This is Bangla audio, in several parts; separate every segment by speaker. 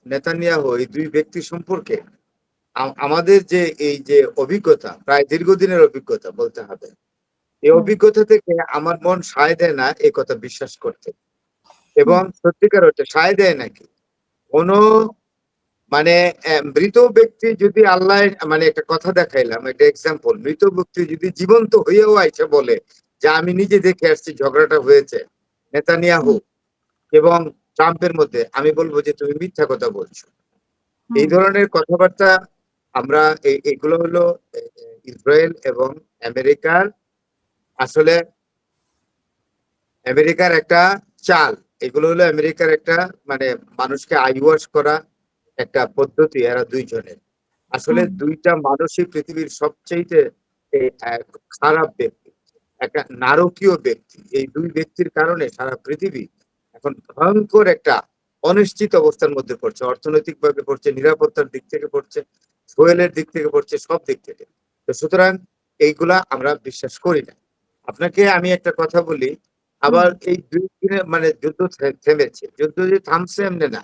Speaker 1: নেতানিয়াহু এই দুই ব্যক্তি সম্পর্কে আমাদের যে এই যে অভিজ্ঞতা, প্রায় দীর্ঘদিনের অভিজ্ঞতা বলতে হবে, এই অভিজ্ঞতা থেকে আমার মন সায় দেয় না এই কথা বিশ্বাস করতে। এবং সত্যিকার অর্থে সায় দেয় নাকি কোনো মানে মৃত ব্যক্তি যদি আল্লাহ মানে একটা কথা দেখাইলাম, একটা এক্সাম্পল, মৃত ব্যক্তি যদি জীবন্ত হয়েও আইসে বলে যে আমি নিজে দেখে আসছি ঝগড়াটা হয়েছে নেতানিয়াহু এবং ট্রাম্পের মধ্যে, আমি বলবো যে তুমি মিথ্যা কথা বলছো। এই ধরনের কথাবার্তা আমরা এগুলো হলো ইসরায়েল এবং আমেরিকার, আসলে আমেরিকার একটা চাল। এগুলো হলো আমেরিকার একটা মানে মানুষকে আইওয়াশ করা একটা পদ্ধতি এরা দুইজনের। আসলে দুইটা মানুষই পৃথিবীর সবচেয়ে খারাপ ব্যক্তি, একটা নারকীয় ব্যক্তি। এই দুই ব্যক্তির কারণে সারা পৃথিবী এখন ভয়ঙ্কর একটা অনিশ্চিত অবস্থার মধ্যে পড়ছে, অর্থনৈতিক ভাবে পড়ছে, নিরাপত্তার দিক থেকে পড়ছে, সোয়েলের দিক থেকে পড়ছে, সব দিক থেকে। তো সুতরাং এইগুলা আমরা বিশ্বাস করি না। আপনাকে আমি একটা কথা বলি, আবার এই দুই দিনে মানে যুদ্ধ থেমেছে, যুদ্ধ যে থামছে এমনি না।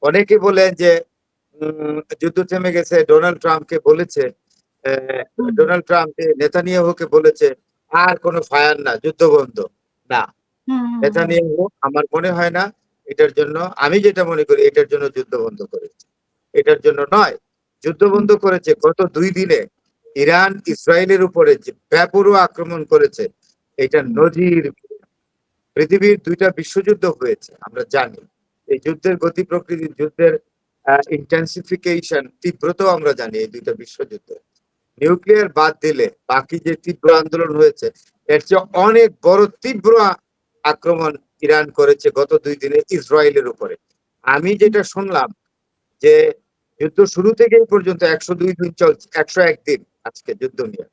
Speaker 1: অনেকে বলে যে যুদ্ধ থেমে গেছে, ডোনাল্ড ট্রাম্পকে বলেছে, ডোনাল্ড ট্রাম্প নেতানিয়াহুকে বলেছে আর কোনো ফায়ার না, যুদ্ধ বন্ধ না। নেতানিয়াহু আমার মনে হয় না এটার জন্য, আমি যেটা মনে করি এটার জন্য যুদ্ধ বন্ধ করেছে, এটার জন্য নয়। যুদ্ধ বন্ধ করেছে গত 2 দিনে ইরান ইসরায়েলের উপরে যে বেপরোয়া আক্রমণ করেছে, এটা নজির। পৃথিবীর 2টা বিশ্বযুদ্ধ হয়েছে আমরা জানি। এই যুদ্ধের গতি প্রকৃতি, যুদ্ধের ইন্টেন্সিফিকেশন, তীব্রতাও আমরা জানি। এই 2টা বিশ্বযুদ্ধ নিউক্লিয়ার বাদ দিলে বাকি যে তীব্র আন্দোলন হয়েছে, এর চেয়ে অনেক বড় তীব্র আক্রমণ ইরান করেছে গত 2 দিনে ইসরায়েলের উপরে। আমি যেটা শুনলাম যে যুদ্ধ শুরু থেকে এই পর্যন্ত 102 দিন চলছে, 101 দিন আজকে যুদ্ধ নিয়ে।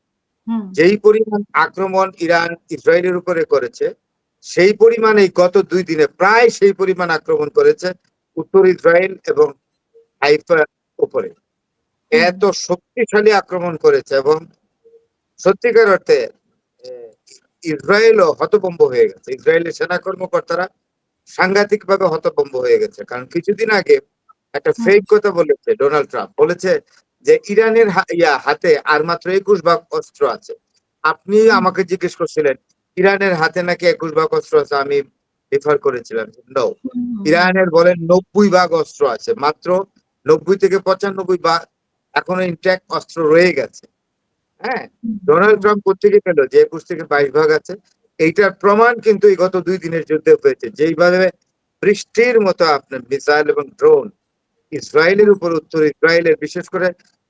Speaker 1: যেই পরিমাণ আক্রমণ ইরান ইসরায়েলের উপরে করেছে, সেই পরিমাণে গত 2 দিনে প্রায় সেই পরিমাণ আক্রমণ করেছে উত্তর ইসরায়েল এবং হাইফার উপরে। এত শক্তিশালী আক্রমণ করেছে এবং সত্যিকার অর্থে ইসরায়েলও হতভম্ব হয়ে গেছে। ইসরায়েলের সেনা কর্মকর্তারা সাংঘাতিক ভাবে হতভম্ব হয়ে গেছে। কারণ কিছুদিন আগে একটা ফেক কথা বলেছে ডোনাল্ড ট্রাম্প, বলেছে যে ইরানের হাতে আর মাত্র 21 ভাগ অস্ত্র আছে। আপনি আমাকে জিজ্ঞেস করছিলেন ইরানের হাতে নাকি 21 ভাগ অস্ত্র আছে, আমি রেফার করেছিলাম নো, ইরানের বলেন 90 ভাগ অস্ত্র আছে, মাত্র 90 থেকে 95 ভাগ এখনো ইনট্যাক্ট অস্ত্র রয়ে গেছে। হ্যাঁ, ডোনাল্ড ট্রাম্প কোথেকে পেল যে 21 থেকে 22 ভাগ আছে? এইটার প্রমাণ কিন্তু এই গত 2 দিনের যুদ্ধে হয়েছে। যেইভাবে বৃষ্টির মতো আপনার মিসাইল এবং ড্রোন ইসরায়েলের উপর, উত্তর ইসরায়েলের বিশেষ করে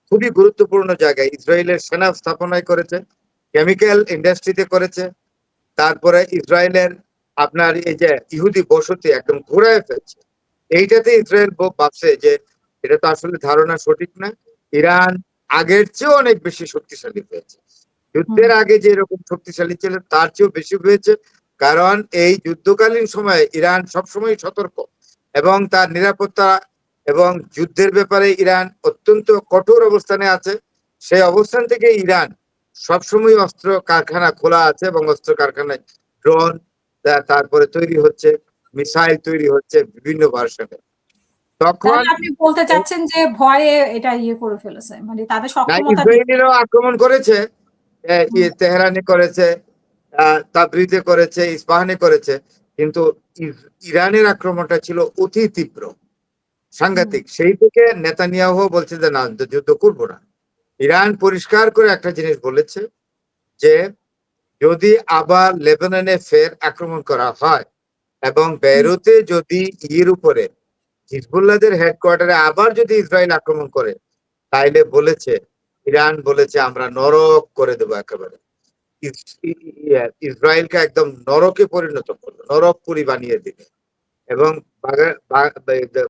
Speaker 1: খুবই গুরুত্বপূর্ণ জায়গায় ইসরায়েলের সেনা স্থাপনায় করেছে, কেমিক্যাল ইন্ডাস্ট্রিতে করেছে, তারপরে ইসরায়েলের আপনার এই যে ইহুদি বসতি একদম ঘুরায় ফেলছে। এইটাতে ইসরায়েল ভাবছে যে এটা তো আসলে ধারণা সঠিক না, ইরান আগের চেয়েও অনেক বেশি শক্তিশালী হয়েছে। যুদ্ধের আগে যে এরকম শক্তিশালী ছিল তার চেয়েও বেশি হয়েছে। কারণ এই যুদ্ধকালীন সময়ে ইরান সবসময় সতর্ক এবং তার নিরাপত্তা এবং যুদ্ধের ব্যাপারে ইরান অত্যন্ত কঠোর অবস্থানে আছে। সেই অবস্থান থেকে ইরান সবসময় অস্ত্র কারখানা খোলা আছে এবং অস্ত্র কারখানায় ড্রোন তারপরে তৈরি হচ্ছে, মিসাইল তৈরি হচ্ছে বিভিন্ন ভার্সনে। তখন
Speaker 2: আপনি বলতে চাচ্ছেন যে ভয়ে এটা করে ফেলেছে, মানে তাদের সক্ষমতা।
Speaker 1: ইসরায়েলিরাও আক্রমণ করেছে, তেহরানে করেছে, তাবরিজে করেছে, ইস্পাহানে করেছে, কিন্তু ইরানের আক্রমণটা ছিল অতি তীব্র, সাংঘাতিক। সেই থেকে নেতানিয়াহু বলছে যে না, যুদ্ধ করবো না। ইরান পরিষ্কার করে একটা জিনিস বলেছে যে যদি আবার লেবাননে ফের আক্রমণ করা হয় এবং বেইরুতে যদি ইয়ের উপরে হিজবুল্লাহদের হেডকোয়ার্টারে আবার যদি ইসরায়েল আক্রমণ করে, তাইলে বলেছে ইরান বলেছে আমরা নরক করে দেবো একেবারে, ইসরায়েলকে একদম নরকে পরিণত করলো, নরকপুরী বানিয়ে দিবে এবং